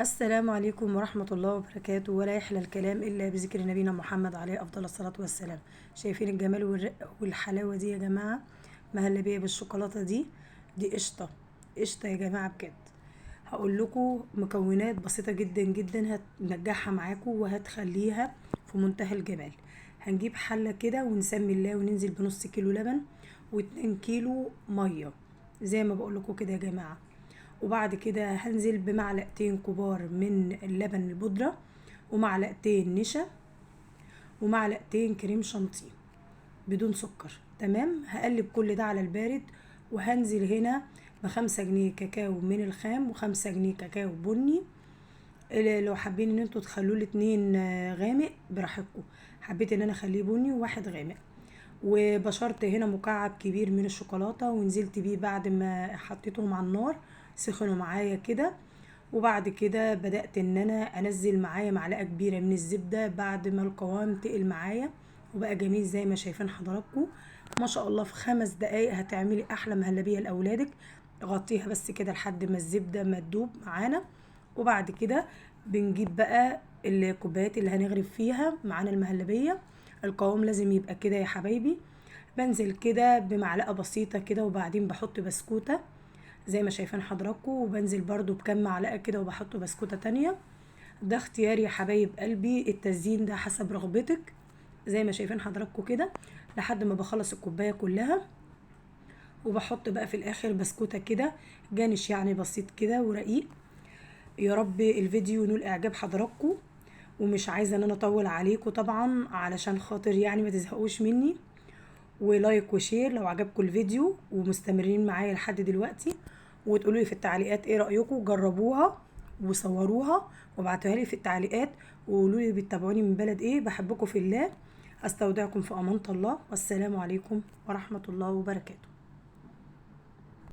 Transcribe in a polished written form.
السلام عليكم ورحمة الله وبركاته. ولا يحلى الكلام إلا بذكر نبينا محمد عليه أفضل الصلاة والسلام. شايفين الجمال والرق والحلاوة دي يا جماعة؟ مهلبية بالشوكولاتة دي قشطة قشطة يا جماعة بجد. هقول لكم مكونات بسيطة جدا جدا هتنجحها معاكم وهتخليها في منتهى الجمال. هنجيب حلة كده ونسمي الله وننزل بنص كيلو لبن و2 كيلو مية زي ما بقول لكم كده يا جماعة. وبعد كده هنزل بمعلقتين كبار من اللبن البودرة ومعلقتين نشا ومعلقتين كريم شانتيه بدون سكر. تمام، هقلب كل ده على البارد. وهنزل هنا ب5 جنيه كاكاو من الخام و5 جنيه كاكاو بني. لو حابين ان انتوا تخلوه الاتنين غامق براحتكم، حبيت ان انا اخليه بني وواحد غامق. وبشرت هنا مكعب كبير من الشوكولاتة ونزلت بيه بعد ما حطيتهم على النار سخنوا معايا كده. وبعد كده بدأت ان انا انزل معايا معلقة كبيرة من الزبدة بعد ما القوام تقل معايا وبقى جميل زي ما شايفين حضراتكم. ما شاء الله في 5 دقايق هتعملي احلى مهلبية لاولادك. غطيها بس كده لحد ما الزبدة ما تدوب معانا. وبعد كده بنجيب بقى الكوبايات اللي هنغرف فيها معانا المهلبية. القوام لازم يبقى كده يا حبايبي. بنزل كده بمعلقة بسيطة كده وبعدين بحط بسكوتة زي ما شايفين حضراتكم، وبنزل برضو بكم معلقة كده وبحط بسكوتة تانية. ده اختياري يا حبايب قلبي، التزيين ده حسب رغبتك زي ما شايفين حضراتكم كده لحد ما بخلص الكوباية كلها. وبحط بقى في الاخر بسكوتة كده جانش يعني بسيط كده ورقيق. يا رب الفيديو ينول اعجاب حضراتكم، ومش عايزه ان انا اطول عليكم طبعا علشان خاطر يعني ما تزهقوش مني. ولايك وشير لو عجبكم الفيديو ومستمرين معايا لحد دلوقتي، وتقولوا لي في التعليقات ايه رايكم. جربوها وصوروها وابعتوها لي في التعليقات وقولوا لي بتتابعوني من بلد ايه. بحبكم في الله. استودعكم في امان الله، والسلام عليكم ورحمه الله وبركاته.